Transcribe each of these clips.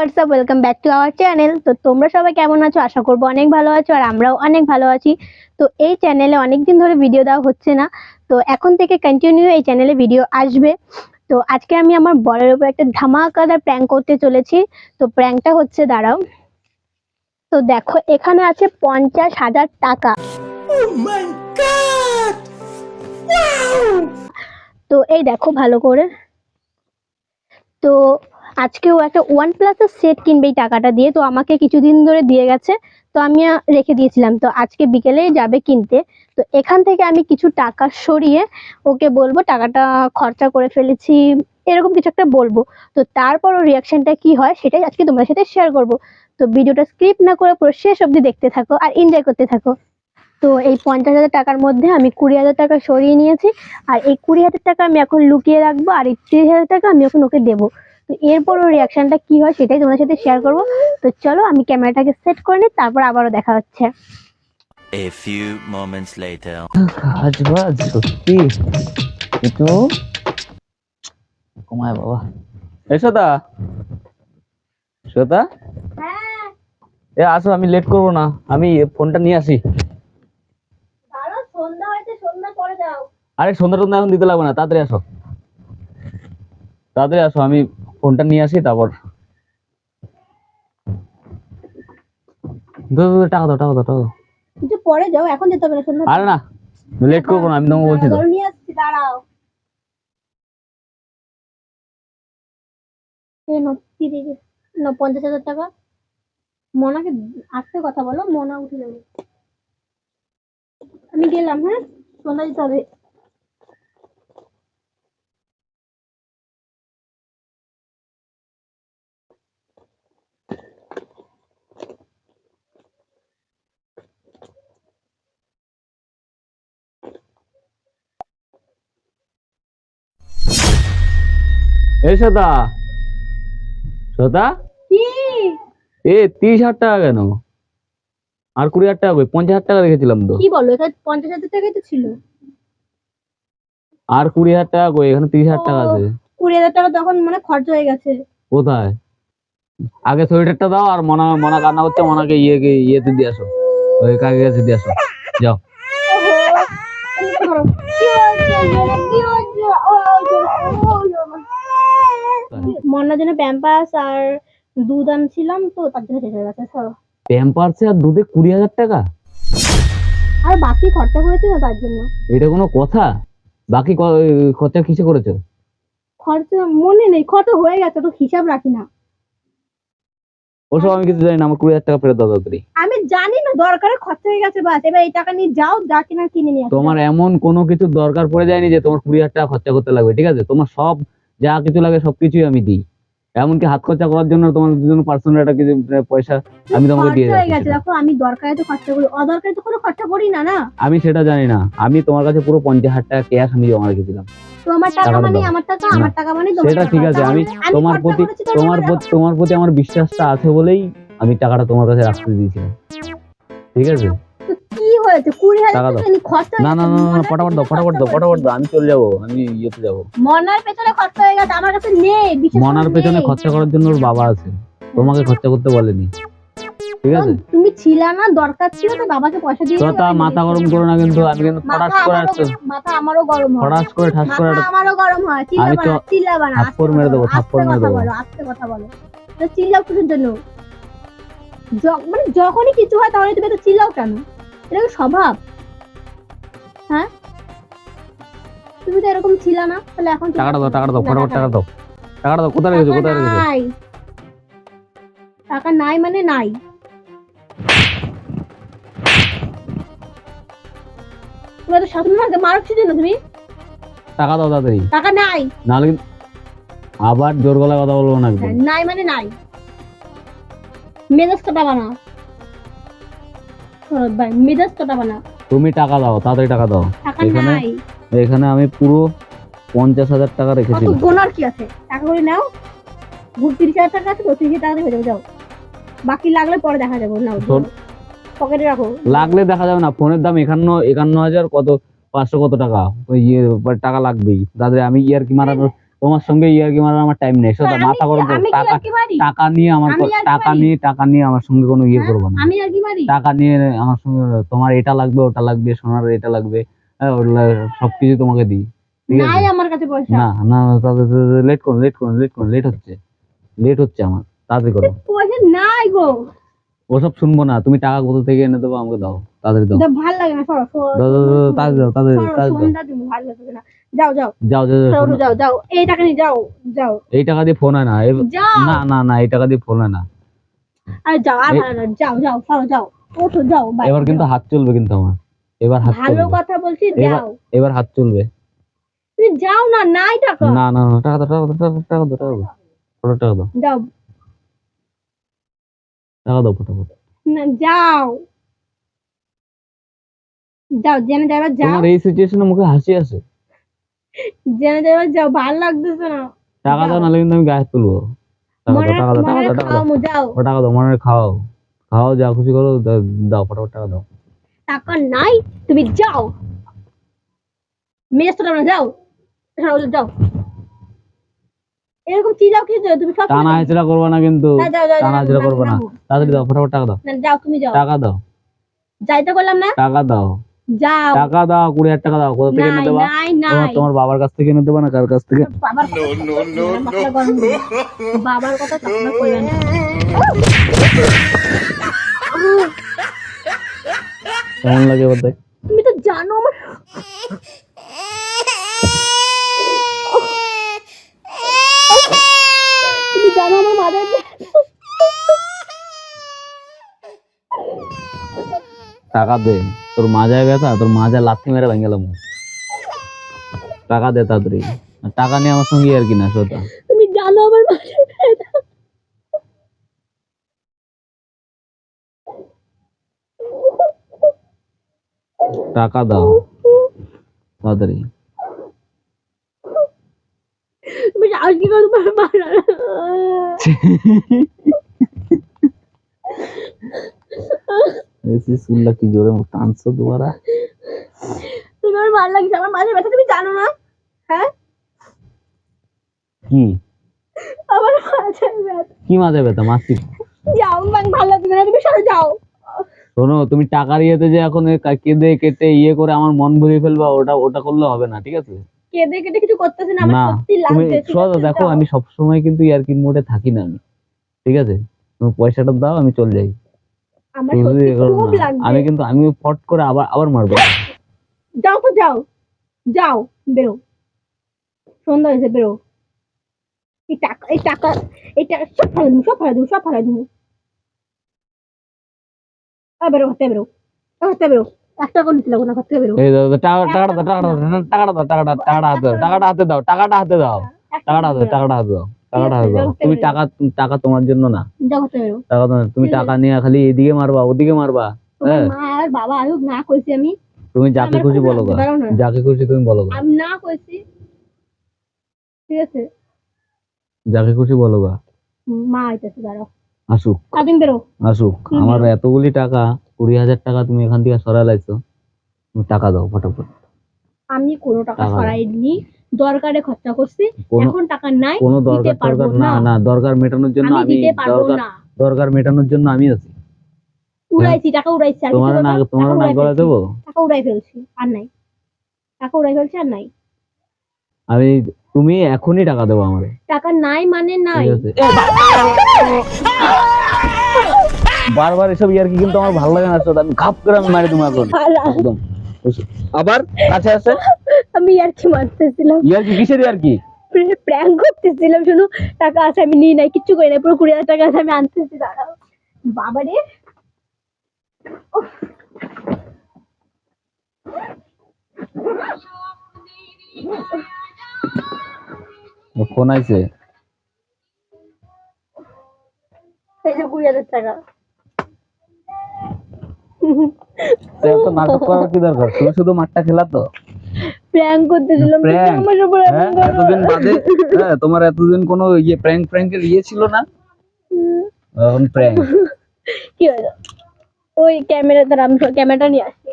WhatsApp, welcome back to our channel. তো তোমরা সবাই কেমন আছো? আশা করবো অনেক ভালো আছো, আর আমরাও অনেক ভালো আছি। তো এই চ্যানেলে অনেকদিন ধরে ভিডিও দেওয়া হচ্ছে না, তো এখন থেকে কন্টিনিউ এই চ্যানেলে ভিডিও আসবে। তো আজকে আমি আমার বরের উপর একটা ধামাকাদার প্র্যাঙ্ক করতে চলেছি। তো প্র্যাঙ্কটা হচ্ছে, দাঁড়াও, তো দেখো এখানে আছে 50,000 টাকা। তো এই দেখো ভালো করে। তো আজকেও একটা OnePlus এর সেট কিনবে এই টাকাটা দিয়ে, তো আমাকে কিছুদিন ধরে দিয়ে গেছে, তো আমি রেখে দিয়েছিলাম। তো আজকে বিকেলেই যাবে কিনতে। তো এখান থেকে আমি কিছু টাকা সরিয়ে ওকে বলবো টাকাটা খরচা করে ফেলেছি, এরকম কিছু একটা বলবো। তো তারপর ওর রিয়াকশনটা কি হয় সেটাই আজকে তোমার সাথে শেয়ার করব। তো ভিডিওটা স্কিপ না করে পুরো শেষ অবধি দেখতে থাকো আর এনজয় করতে থাকো। তো এই 50,000 টাকার মধ্যে আমি 20,000 টাকা সরিয়ে নিয়েছি, আর এই 20,000 টাকা আমি এখন লুকিয়ে রাখবো, আর এই 30,000 টাকা আমি এখন ওকে দেবো। তো এরপর ওর রিয়াকশনটা কি হয় সেটাই তোমাদের সাথে শেয়ার করব। তো চলো আমি ক্যামেরাটাকে সেট করে নিই, তারপর আবারও দেখা হচ্ছে। A few moments later. কাজ বাজ সত্যি একটু কমায় বাবা। শ্বেতা, শ্বেতা, এ আসো, আমি লেট করবো না, আমি ফোনটা নিয়ে আসি। সন্ধ্যা হয়েছে, সন্ধ্যা পরে যাও। আরে সন্ধ্যা টন্ধ্যা এখন দিতে লাগবে না, তাড়াতাড়ি আসো, তাড়াতাড়ি আসো, আমি ফোনটা নিয়ে আসি তারপর। টাকা দাও, টাকা দাও, টাকা দাও। একটু পরে যাও, এখন যেতে হবে না। সন্ধ্যা আরে না, লেট করবো না, আমি তোমাকে বলছি তো। নিয়ে আসছি, দাঁড়াও। এই নাও, 50,000 টাকা। মোনাকে আস্তে কথা বলো, মোনা উঠে যাবে। আমি গেলাম, হ্যাঁ, সন্ধ্যা দিতে হবে। এই শ্বেতা, শ্বেতা, কি? এ 30,000 টাকা কেন? আর 20,000 টাকা কই? 50,000 টাকা রেখেছিলাম তো। কি বলো, এখানে 50,000 টাকাই তো ছিল। আর 20,000 টাকা কই? এখানে 30,000 টাকা আছে। 20,000 টাকা তখন মানে খরচ হয়ে গেছে। কোথায়? আগে সোয়েটারটা দাও, আর মনা মনা কান্না করছে, মনাকে ইয়েতে দিয়ে আসো, ওই কাকে কাছে দিয়ে আসো, যাও। মন্নার জন্য প্যাম্পাস আর দুধ আনছিলাম, তো তার জন্য শেষ হয়ে গেছে। সরো। প্যাম্পার্সে আর দুধে 20,000 টাকা? আর বাকি খরচা করেছি না তার জন্য। এটা কোনো কথা? বাকি খরচা কিসে করেছো? খরচা মনে নেই, খরচা হয়ে গেছে, তো হিসাব রাখি না। ওসব আমি কিছু জানি না, আমার 20,000 টাকা ফেরত দাও তাড়াতাড়ি। আমি জানি না, দরকারে খরচা হয়ে গেছে, বাস। এবার এই টাকা নিয়ে যাও, যা কিনা কিনে নিয়ে আসো। তোমার এমন কোনো কিছু দরকার পড়ে যায়নি যে তোমার 20,000 টাকা খরচা করতে লাগবে, ঠিক আছে? তোমার সব যা কিছু লাগে সবকিছুই আমি দিই, এমনকি হাত খরচা করার জন্য তোমার জন্য পার্সোনাল একটা কিছু পয়সা আমি তোমাকে দিয়ে খরচা হয়ে গেছে, যাচ্ছি। দেখো আমি দরকারে তো খরচা করি, অদরকারে তো কোনো খরচা করি না। না, আমি সেটা জানি না, আমি তোমার কাছে পুরো 50,000 টাকা ক্যাশ আমি জমা রেখেছিলাম। তোমার টাকা টাকাটা মানে দাও। আমার টাকা, না, আমার টাকা মানে তোমার সেটা টাকা। ঠিক আছে, আমি আমি তোমার খরচা প্রতি করেছি, তোমার প্রতি আমার বিশ্বাসটা আছে বলেই আমি টাকাটা তোমার কাছে রাখতে দিয়েছিলাম, ঠিক আছে? তো কি হয়েছে? 20,000 টাকা টাকা দাও। নিয়ে খরচা হয়ে না না গেছে। না না, মনার ফটাফট দাও, পেছনে ফটাফট দাও, খরচা ফটাফট করেছি। দাও, আমি চলে যাবো, আমি ইয়েতে যাবো। মনার পেছনে খরচা হয়ে গেছে, আমার কাছে নেই। বিশেষ করে মনার পেছনে নেই। খরচা করার জন্য ওর বাবা আছে, তোমাকে খরচা করতে বলেনি, ঠিক আছে? তুমি ছিলা না, দরকার ছিল তো বাবাকে পয়সা দিয়ে তো তা মাথা গরম করো না, কিন্তু আমি কিন্তু ফটাস করে একটা মাথা আমারও গরম হয়। ফটাস করে ঠাস করে মাথা একটা আমারও গরম হয়। আমি তো চিল্লাবা না, থাপ্পড় মেরে দেবো, থাপ্পড় মেরে দেবো। আস্তে কথা বলো। তো চিল্লাও কিসের জন্য? মানে যখনই কিছু হয় তাহলে তুমি তো চিল্লাও কেন? এটা কি স্বভাব? হ্যাঁ, তুমি তো এরকম ছিল না, তাহলে এখন টাকাটা দাও, টাকাটা দাও, ফটাফট টাকা দাও, টাকাটা দাও। কোথায় রেখেছো, কোথায় রেখেছো? নাই, টাকা নাই মানে নাই। তুমি তো সাথে মারতে মারছো না তুমি। টাকা দাও তাড়াতাড়ি, টাকা নাই। নাহলে কিন্তু আবার জোর গলায় কথা বলবো না একদম। নাই মানে নাই, মেজাজ কাটাবা না ভাই, মেজাজ কাটাবা না। তুমি টাকা দাও, তাড়াতাড়ি টাকা দাও। টাকা এখানে নাই। এখানে আমি পুরো 50,000 টাকা রেখেছি। কত গোনার কি আছে? টাকা করে নাও। 30,000 টাকা আছে, 30,000 টাকা দিয়ে হয়ে যাবে, যাও। বাকি লাগলে পরে দেখা যাবে। নাও, শোন, পকেটে রাখো। লাগলে দেখা যাবে না, ফোনের দাম 51,000 কত 500 কত টাকা, ওই টাকা লাগবেই তাদের। আমি ইয়ার কি মারার তোমার সঙ্গে ইয়ার্কি মারার আমার টাইম নেই, সোজা মাথা গরম করো। আমি কি টাকা আর কি মারি? টাকা নিয়ে আমার আমি আর কি টাকা মারি? নিয়ে আমার সঙ্গে কোনো ইয়ে করবো না। আমি আর কি মারি? টাকা নিয়ে আমার সঙ্গে তোমার এটা লাগবে ওটা লাগবে সোনার এটা লাগবে, হ্যাঁ সবকিছু তোমাকে দিই, ঠিক আছে? নাই আমার কাছে পয়সা। না না লেট হচ্ছে আমার, তাড়াতাড়ি করো। পয়সা নাই গো। ওসব শুনবো না, তুমি টাকা কোথা থেকে এনে দেবো আমাকে দাও, তাড়াতাড়ি দাও। দাও, ভাল লাগে না, সরো দাও, তাড়াতাড়ি দাও, তাড়াতাড়ি দাও। সন্ধ্যা তুমি ভালো লাগে না। যাও যাও যাও সরো, যাও যাও, এই টাকা নিয়ে যাও যাও এই টাকা দিয়ে ফোন হয় না যাও। না এই টাকা দিয়ে ফোন হয় না। আরে যাও, আর ভালো না, যাও যাও সরো, যাও ওঠো, যাও বাইরে এবার কিন্তু যাও। হাত চলবে কিন্তু আমার, এবার হাত ভালো চলবে, কথা বলছি, যাও। এবার হাত চলবে। তুমি যাও না, নাই টাকা। না টাকা দাও, টাকা দাও, টাকা দাও, যাও টাকা দাও ফটাফট। না, যাও যাও, জেনে যাবার যাও, তোমার এই সিচুয়েশনে মুখে হাসি আসে? জেনে যাবার যাও, ভালো লাগতেছে না। টাকা দাও, নাহলে কিন্তু আমি গায়ে হাত তুলবো। টাকা দাও, টাকা দাও, টাকা দাও, টাকা দাও, খাও, যাও। টাকা দাও, মনে হয় খাও যা খুশি করো, দাও ফটাফট টাকা দাও। টাকা নাই, তুমি যাও, মেয়ে তো না, যাও যাও। এরকম চিজাও কি তুমি সব টানা হেঁচড়া করবে না কিন্তু, যাও যাও, টানা হেঁচড়া করবে না, তাড়াতাড়ি দাও ফটাফট টাকা দাও। যাও, তুমি যাও, টাকা দাও, যাইতে বললাম না, টাকা দাও, যাও। টাকা দাও, 20,000 টাকা দাও। কোথা থেকে এনে নাই দেবা? নাই নাই, তোমার বাবার কাছ থেকে এনে দেবা না কার কাছ থেকে? বাবার মাথা গরম করো। বাবার কথা চিন্তা করবেন না। কেমন লাগে এবার দেখ? তুমি তো জানো আমার, তুমি জানো আমার মাথায় টাকা দে, তোর মাজায় ব্যথা, তোর মাজায় লাথি মেরে ভেঙে গেলাম। টাকা দে তাড়াতাড়ি, আর টাকা নিয়ে আমার সঙ্গে আর কি না সোজা। তুমি জানো আমার মাথায় ব্যথা। টাকা দাও তাড়াতাড়ি। তুমি সাহস কি করে তোমার মারা? এসি সুল্লা কি জোরে টানছো দুবারা। তুমি আমার ভালো লাগছে, আমার মাথায় ব্যথা তুমি জানো না? হ্যাঁ, কি আমার মাথায় ব্যথা। কি মাজায় ব্যথা মাসি? যাও, আমার ভালো লাগছে না, তুমি সরে যাও। শোনো, তুমি টাকার ইয়েতে যে এখন কেঁদে কেটে ইয়ে করে আমার মন ভরিয়ে ফেলবা, ওটা করলে হবে না, ঠিক আছে? কেঁদে কেটে কিছু করতেছে না, আমার না সত্যি তুমি লাগছে। ঠিক সোজা আছে, দেখো, যাও। আমি সবসময় কিন্তু ইয়ার্কির মোডে থাকি না আমি, ঠিক আছে? তুমি পয়সাটা দাও, আমি চলে যাই। আমার তুমি সত্যি এ করো খুব না। লাগছে। আমি ফট করে আবার মারবো। যাও তো, যাও যাও, বেরো, সন্ধ্যা হয়েছে, বেরো। এই টাকা সব ফেলে দেবো। বেরো, ঘর থেকে বেরো, ঘর থেকে বেরো। একটা করে নিচ্ছিল না, ঘর থেকে বেরো। এই দাও, টাকাটা হাতে দাও, টাকাটা হাতে দাও। তুমি টাকা তোমার জন্য না, যাও, ঘর থেকে বেরো। তুমি টাকা নিয়ে খালি এদিকে মারবা ওদিকে মারবা। তোমার হ্যাঁ, মা আর বাবা আয়ুক না কইছি আমি। তুমি যাকে আমার খুশি খুব বলো গা, লাগছে, দাঁড়াও না। যাকে খুশি তুমি বলো গা, আমি না কইছি, ঠিক আছে? যাকে খুশি বলো গা। মা আইতেছে, দাঁড়াও। আসুক তুমি বেরো। আমার এতগুলি টাকা, 20,000 টাকা তুমি এখান থেকে সরাই লাইছো, তুমি টাকা দাও ফটাফট। আমি কোনো টাকা টাকা দাও। সরাইনি, দরকারে খরচা করছি, এখন টাকা নাই, কোনো দিতে পারবো না না। না, দরকার মেটানোর জন্য আমি আমি দিতে পারবো না। দরকার মেটানোর জন্য আমি আছি। উড়াইছি, টাকা উড়াইছি, আর কিছু তোমার বলবো? তোমার টাকা না উড়াই করে ফেলছি। দেবো টাকা উড়াই ফেলছি, আর নাই। টাকা উড়াই ফেলছি, আর নাই। আমি, তুমি এখনই টাকা দেবো আমারে, টাকা নাই মানে নাই। ঠিক আছে? বারবার এসব ইয়ার্কি কিন্তু আমার ভালো লাগে না, সোজা আমি ঘাপ করে আমি মারি তোমার এখন একদম। আবার কাছে আসে আমি আর কি মারতেছিলাম, ইয়ার্কি, কিসের ইয়ার্কি? প্র্যাঙ্ক করতেছিলাম। শুনো, টাকা আছে, আমি নিই নাই, কিচ্ছু করি নাই, পুরো 20,000 টাকা আছে, আমি আনতেছি, দাঁড়াও। বাবা রে, ফোন আইছে, এই যে 20,000 টাকা। তো নাটক করার কি দরকার, তুমি শুধু মাঠটা খেলা তো। প্র্যাঙ্ক করতেছিলাম, তুমি Prank? আমার উপর এমন করো। এতদিন বাদে, তোমার এতদিন কোনো ইয়ে প্র্যাঙ্কের ইয়ে ছিল না, এখন প্র্যাঙ্ক। কি হলো? ওই ক্যামেরা দ্বারা আমি ক্যামেরাটা নিয়ে আসছি।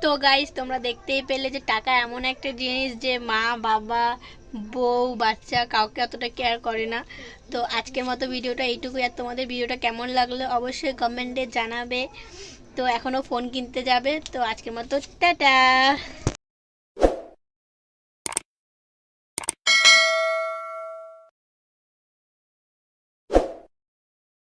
তো গাইস তোমরা দেখতেই পেলে যে টাকা এমন একটা জিনিস যে মা বাবা বউ বাচ্চা কাউকে অতটা কেয়ার করে না। তো আজকের মতো ভিডিওটা এইটুকুই, আর তোমাদের ভিডিওটা কেমন লাগলো অবশ্যই কমেন্টে জানাবে। তো এখনও ফোন কিনতে যাবে, তো আজকের মতো টাটা।